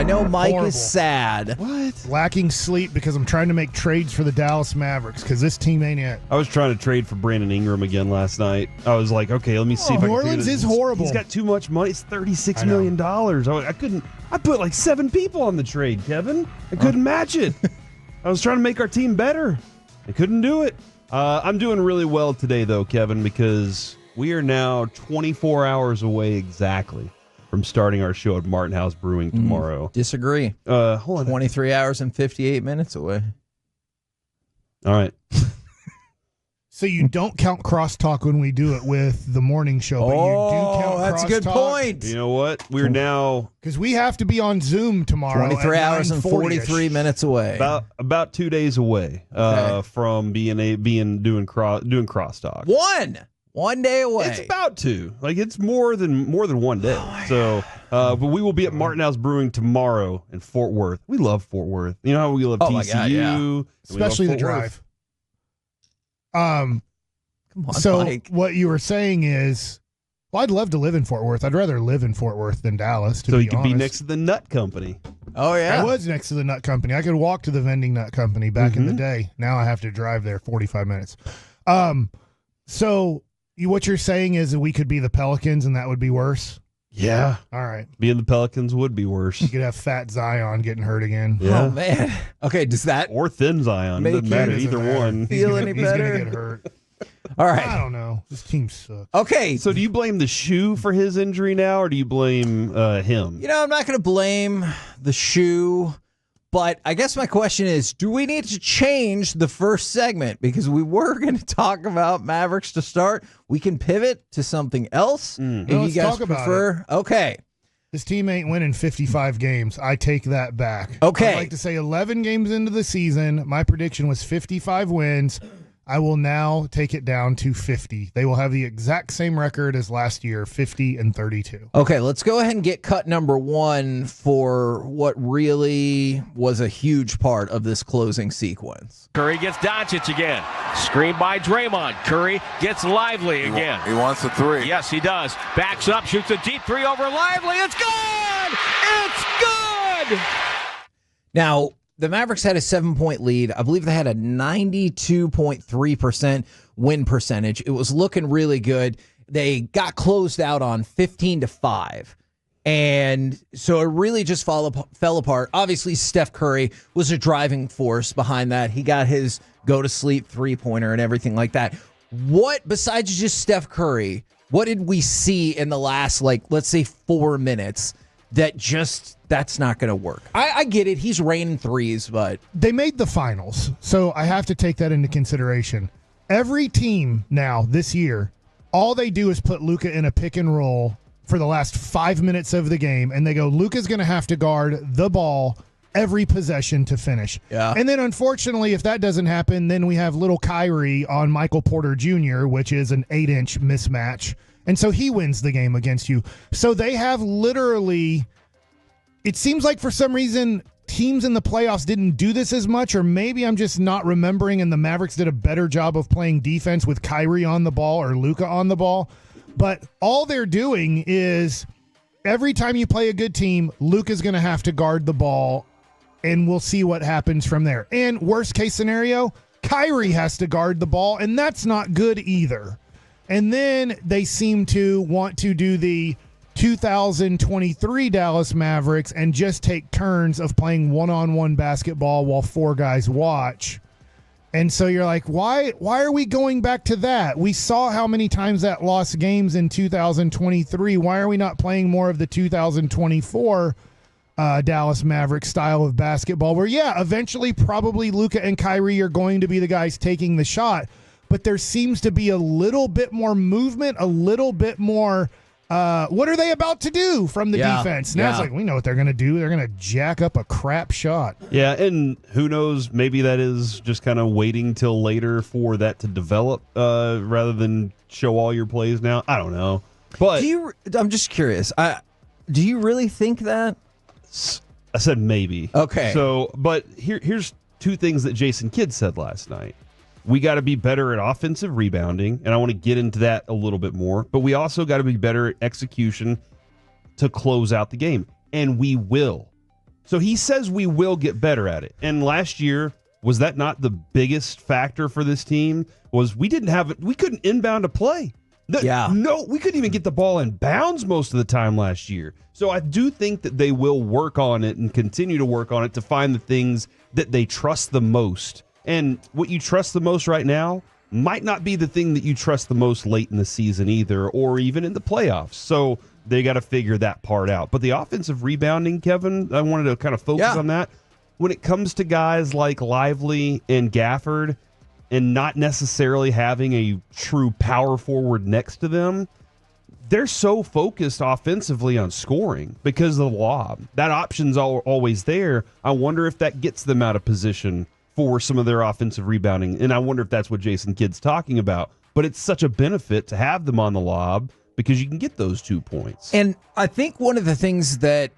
I know Mike Horrible. is sad. What? Lacking sleep because I'm trying to make trades for the Dallas Mavericks because this team ain't it. I was trying to trade for Brandon Ingram again last night. I was like, okay, let me see if I can New figure Orleans this. is horrible. He's got too much money. It's $36 I know. million. I couldn't. I put like 7 people on the trade, Kevin. I couldn't match it. I was trying to make our team better. I couldn't do it. I'm doing really well today, though, Kevin, because we are now 24 hours away exactly from starting our show at Martin House Brewing tomorrow. Disagree. Hold on. 23 hours and 58 minutes away. All right. So you don't count crosstalk when we do it with the morning show, but you do count that's a good point. You know what? We're now Because we have to be on Zoom tomorrow. 23 at hours and 43 9:40ish. minutes away. about 2 days away from doing crosstalk. One day away. It's about to. Like, it's more than 1 day. But we will be at Martin House Brewing tomorrow in Fort Worth. We love Fort Worth. You know how we love Oh my TCU, God, yeah. and we love Especially the Fort Worth. drive. Come on, So Mike. what you were saying is, well, I'd love to live in Fort Worth. I'd rather live in Fort Worth than Dallas, to So be you could be honest. next to the Nut Company. Oh, yeah. I was next to the nut company. I could walk to the vending nut company back in the day. Now I have to drive there 45 minutes. So what you're saying is that we could be the Pelicans and that would be worse? Yeah. All right. Being the Pelicans would be worse. You could have fat Zion getting hurt again. Yeah. Oh, man. Okay, does that Or thin Zion. Make Doesn't you- matter. Doesn't Either matter. one. He's Feel gonna- any he's gonna better? get hurt. All I right. don't know. This team sucks. Okay. So do you blame the shoe for his injury now, or do you blame him? You know, I'm not going to blame the shoe, but I guess my question is, do we need to change the first segment? Because we were going to talk about Mavericks to start. We can pivot to something else if No, you let's guys talk about prefer. Okay. This team ain't winning 55 games. I take that back. Okay. I'd like to say 11 games into the season, my prediction was 55 wins. I will now take it down to 50. They will have the exact same record as last year, 50-32. Okay, let's go ahead and get cut number one for what really was a huge part of this closing sequence. Curry gets Doncic again. Screen by Draymond. Curry gets Lively again. He wants the three. Yes, he does. Backs up, shoots a deep three over Lively. It's good! It's good! Now, the Mavericks had a 7-point lead. I believe they had a 92.3% win percentage. It was looking really good. They got closed out on 15-5. And so it really just fell apart. Obviously, Steph Curry was a driving force behind that. He got his go-to-sleep three-pointer and everything like that. What, besides just Steph Curry, what did we see in the last, let's say 4 minutes that's not going to work? I get it. He's raining threes, but They made the finals, so I have to take that into consideration. Every team now this year, all they do is put Luka in a pick and roll for the last 5 minutes of the game, and they go, Luka's going to have to guard the ball every possession to finish. Yeah. And then, unfortunately, if that doesn't happen, then we have little Kyrie on Michael Porter Jr., which is an 8-inch mismatch. And so he wins the game against you. So they have literally, it seems like for some reason teams in the playoffs didn't do this as much, or maybe I'm just not remembering, and the Mavericks did a better job of playing defense with Kyrie on the ball or Luka on the ball. But all they're doing is every time you play a good team, Luka's going to have to guard the ball, and we'll see what happens from there. And worst case scenario, Kyrie has to guard the ball, and that's not good either. And then they seem to want to do the 2023 Dallas Mavericks and just take turns of playing one-on-one basketball while 4 guys watch. And so you're like, why are we going back to that? We saw how many times that lost games in 2023. Why are we not playing more of the 2024 Dallas Mavericks style of basketball where, eventually probably Luka and Kyrie are going to be the guys taking the shot, but there seems to be a little bit more movement, a little bit more what are they about to do from the defense? Now it's like, we know what they're going to do. They're going to jack up a crap shot. Yeah, and who knows, maybe that is just kind of waiting till later for that to develop rather than show all your plays now. I don't know. But I'm just curious. Do you really think that? I said maybe. Okay. So, but here's 2 things that Jason Kidd said last night. We got to be better at offensive rebounding, and I want to get into that a little bit more. But we also got to be better at execution to close out the game, and we will. So he says we will get better at it. And last year, was that not the biggest factor for this team? Was we couldn't inbound a play. No, we couldn't even get the ball in bounds most of the time last year. So I do think that they will work on it and continue to work on it to find the things that they trust the most. And what you trust the most right now might not be the thing that you trust the most late in the season either, or even in the playoffs. So they got to figure that part out. But the offensive rebounding, Kevin, I wanted to kind of focus on that. When it comes to guys like Lively and Gafford and not necessarily having a true power forward next to them, they're so focused offensively on scoring because of the lob. That option's always there. I wonder if that gets them out of position for some of their offensive rebounding, and I wonder if that's what Jason Kidd's talking about. But it's such a benefit to have them on the lob because you can get those 2 points. And I think one of the things that,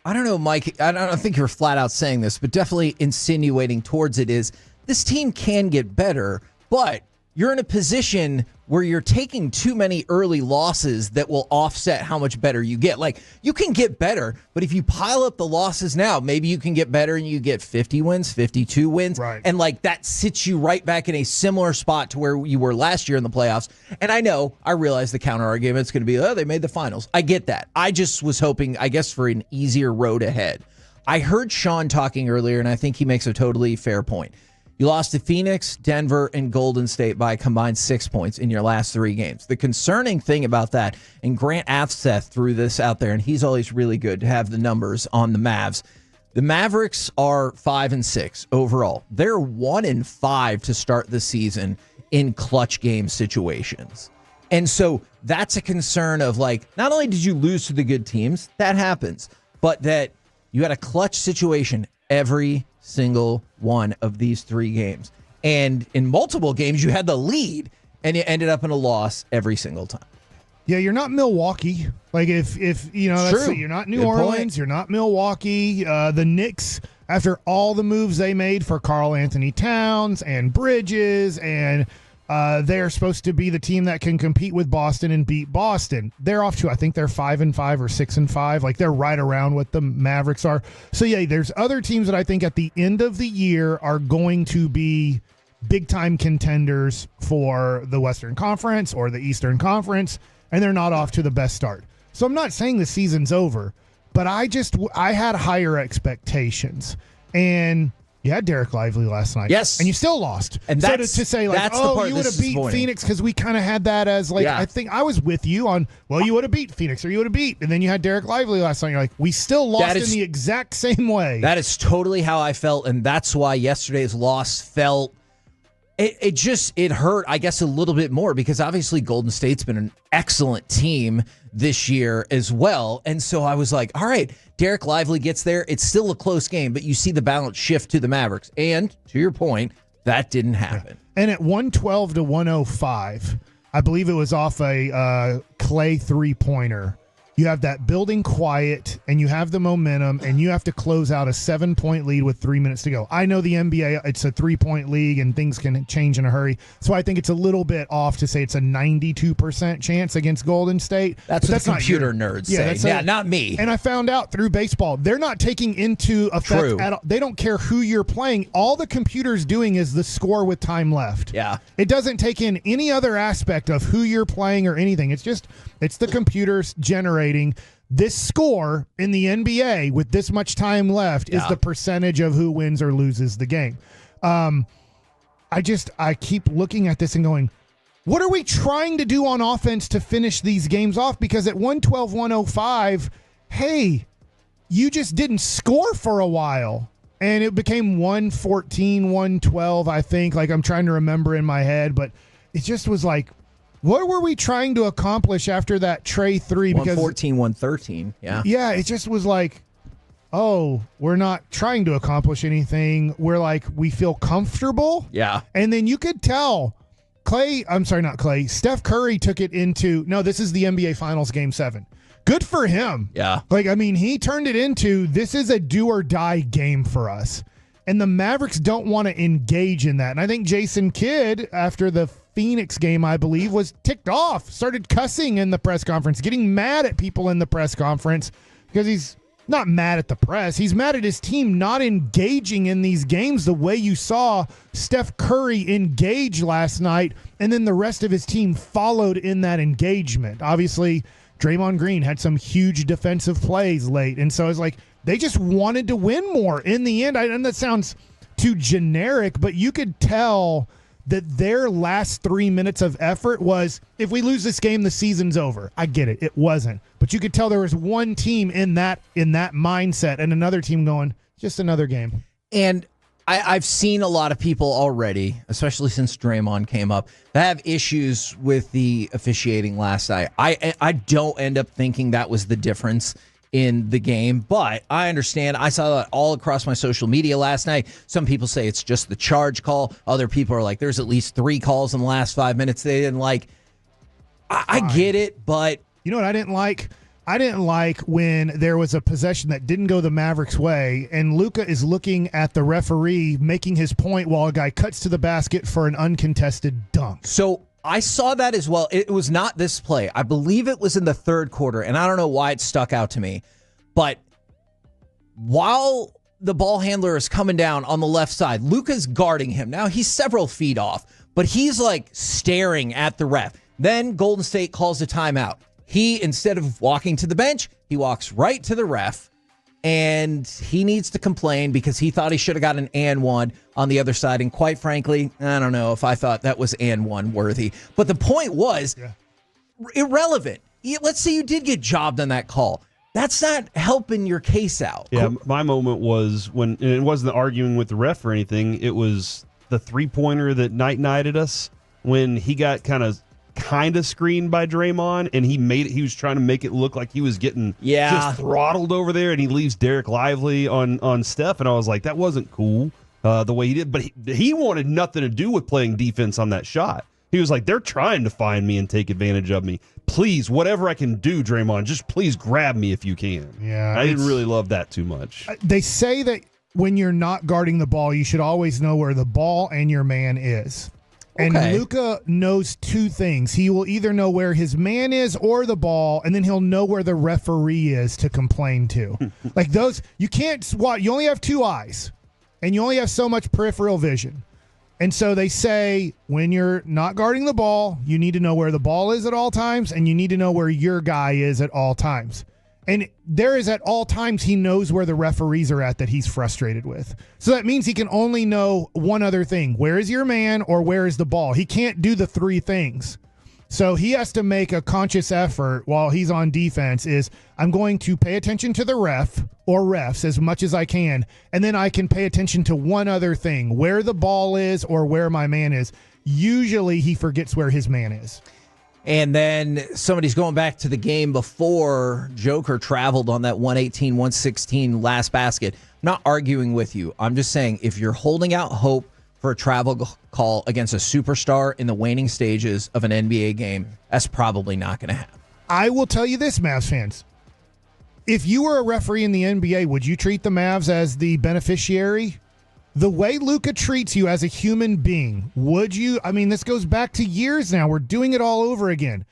I don't know, Mike, I don't think you're flat out saying this, but definitely insinuating towards it is this team can get better, but you're in a position where you're taking too many early losses that will offset how much better you get. Like, you can get better, but if you pile up the losses now, maybe you can get better and you get 50 wins, 52 wins. Right. And like that sits you right back in a similar spot to where you were last year in the playoffs. And I realize the counter argument is going to be, oh, they made the finals. I get that. I just was hoping, I guess, for an easier road ahead. I heard Sean talking earlier, and I think he makes a totally fair point. You lost to Phoenix, Denver, and Golden State by a combined 6 points in your last 3 games. The concerning thing about that, and Grant Afseth threw this out there, and he's always really good to have the numbers on the Mavs. The Mavericks are 5-6 overall. They're 1-5 to start the season in clutch game situations. And so that's a concern of, like, not only did you lose to the good teams, that happens, but that you had a clutch situation every single one of these 3 games. And in multiple games, you had the lead, and you ended up in a loss every single time. Yeah, you're not Milwaukee. Like, if you know, True. you're not New Good Orleans, point. you're not Milwaukee. The Knicks, after all the moves they made for Karl Anthony Towns and Bridges, and they're supposed to be the team that can compete with Boston and beat Boston. They're off to, I think they're 5-5 or 6-5. Like, they're right around what the Mavericks are. So yeah, there's other teams that I think at the end of the year are going to be big time contenders for the Western Conference or the Eastern Conference, and they're not off to the best start. So I'm not saying the season's over, but I had higher expectations. And you had Derek Lively last night. Yes. And you still lost. And so that's, to say, like, that's the part you would have beat Phoenix, because we kind of had that as, like, Yeah. I think I was with you on, well, you would have beat Phoenix or you would have beat. And then you had Derek Lively last night. You're like, we still lost in the exact same way. That is totally how I felt, and that's why yesterday's loss felt, it hurt, I guess, a little bit more, because obviously Golden State's been an excellent team this year as well. And so I was like, all right, Derek Lively gets there. It's still a close game, but you see the balance shift to the Mavericks. And to your point, that didn't happen. And at 112 to 105, I believe it was off a Klay 3-pointer. You have that building quiet, and you have the momentum, and you have to close out a 7-point lead with 3 minutes to go. I know the NBA, it's a 3-point league, and things can change in a hurry. So I think it's a little bit off to say it's a 92% chance against Golden State. That's what the computer nerds say. Yeah, not me. And I found out through baseball, they're not taking into effect at all. They don't care who you're playing. All the computer's doing is the score with time left. Yeah. It doesn't take in any other aspect of who you're playing or anything. It's the computers generating this score in the NBA with this much time left is the percentage of who wins or loses the game. I keep looking at this and going, what are we trying to do on offense to finish these games off? Because at 112, 105, hey, you just didn't score for a while. And it became 114, 112, I think. Like, I'm trying to remember in my head, but it just was like, what were we trying to accomplish after that Trey 3? Because 114, 113. Yeah. Yeah, it just was like, oh, we're not trying to accomplish anything. We're like, we feel comfortable. Yeah. And then you could tell Steph Curry took it into, no, this is the NBA Finals Game 7. Good for him. Yeah. Like, I mean, he turned it into, this is a do or die game for us. And the Mavericks don't want to engage in that. And I think Jason Kidd, after the Phoenix game, I believe, was ticked off, started cussing in the press conference, getting mad at people in the press conference because not mad at the press. He's mad at his team not engaging in these games the way you saw Steph Curry engage last night, and then the rest of his team followed in that engagement. Obviously, Draymond Green had some huge defensive plays late, and so it's like they just wanted to win more in the end. And that sounds too generic, but you could tell that their last 3 minutes of effort was, if we lose this game, the season's over. I get it. It wasn't. But you could tell there was one team in that mindset and another team going, just another game. And I've seen a lot of people already, especially since Draymond came up, that have issues with the officiating last night. I don't end up thinking that was the difference in the game, but I understand. I saw that all across my social media last night. Some people say it's just the charge call. Other people are like, there's at least 3 calls in the last 5 minutes they didn't like. I get it, but you know what I didn't like? I didn't like when there was a possession that didn't go the Mavericks' way, and Luka is looking at the referee making his point while a guy cuts to the basket for an uncontested dunk. So I saw that as well. It was not this play. I believe it was in the third quarter, and I don't know why it stuck out to me. But while the ball handler is coming down on the left side, Luka's guarding him. Now, he's several feet off, but he's like staring at the ref. Then Golden State calls a timeout. He, instead of walking to the bench, he walks right to the ref, and he needs to complain because he thought he should have got an and one on the other side. And quite frankly, I don't know if I thought that was and one worthy. But the point was irrelevant. Let's say you did get jobbed on that call. That's not helping your case out. Yeah, my moment was when, and it wasn't arguing with the ref or anything, it was the three-pointer that night-nighted us when he got kind of screened by Draymond, and he was trying to make it look like he was getting just throttled over there, and he leaves Derek Lively on Steph, and I was like, that wasn't cool the way he did, but he wanted nothing to do with playing defense on that shot. He was like, they're trying to find me and take advantage of me. Please, whatever I can do, Draymond, just please grab me if you can. Yeah, I didn't really love that too much. They say that when you're not guarding the ball, you should always know where the ball and your man is. And Luka knows 2 things. He will either know where his man is or the ball, and then he'll know where the referee is to complain to. Like those, you can't swat. You only have 2 eyes, and you only have so much peripheral vision. And so they say when you're not guarding the ball, you need to know where the ball is at all times, and you need to know where your guy is at all times. And there is at all times he knows where the referees are at that he's frustrated with. So that means he can only know one other thing. Where is your man or where is the ball? He can't do the 3 things. So he has to make a conscious effort while he's on defense is I'm going to pay attention to the ref or refs as much as I can, and then I can pay attention to one other thing, where the ball is or where my man is. Usually he forgets where his man is. And then somebody's going back to the game before Joker traveled on that 118-116 last basket. I'm not arguing with you. I'm just saying if you're holding out hope for a travel call against a superstar in the waning stages of an NBA game, that's probably not going to happen. I will tell you this, Mavs fans. If you were a referee in the NBA, would you treat the Mavs as the beneficiary? The way Luka treats you as a human being, would you? I mean, this goes back to years now. We're doing it all over again.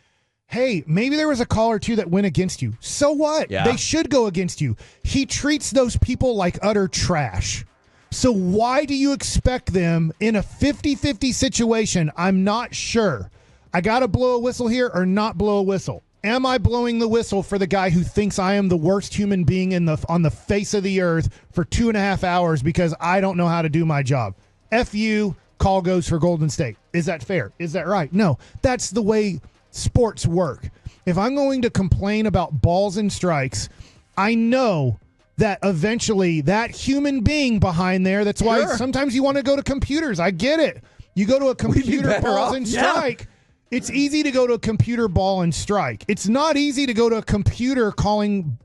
Hey, maybe there was a call or 2 that went against you. So what? Yeah. They should go against you. He treats those people like utter trash. So why do you expect them in a 50-50 situation? I'm not sure. I got to blow a whistle here or not blow a whistle. Am I blowing the whistle for the guy who thinks I am the worst human being on the face of the earth for 2.5 hours because I don't know how to do my job? F you, call goes for Golden State. Is that fair? Is that right? No, that's the way sports work. If I'm going to complain about balls and strikes, I know that eventually that human being behind there, that's why sometimes you want to go to computers. I get it. You go to a computer, balls and strike. Yeah. It's easy to go to a computer, ball and strike. It's not easy to go to a computer calling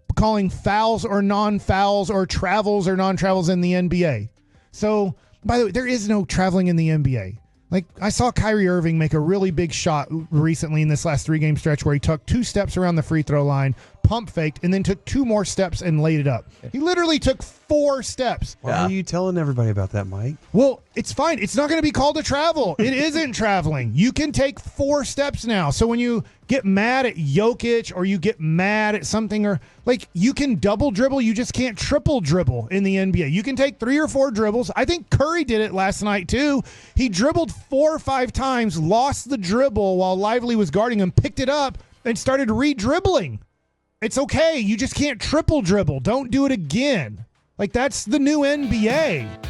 fouls or non-fouls or travels or non-travels in the NBA. So, by the way, there is no traveling in the NBA. Like, I saw Kyrie Irving make a really big shot recently in this last 3-game stretch where he took 2 steps around the free throw line, pump faked, and then took 2 more steps and laid it up. He literally took 4 steps. Why are you telling everybody about that, Mike? Well, it's fine. It's not going to be called a travel. It isn't traveling. You can take 4 steps now. So when you get mad at Jokic or you get mad at something, or like, you can double dribble, you just can't triple dribble in the NBA. You can take 3 or 4 dribbles. I think Curry did it last night too. He dribbled 4 or 5 times, lost the dribble while Lively was guarding him, picked it up, and started re-dribbling. It's okay. You just can't triple dribble. Don't do it again. Like, that's the new NBA.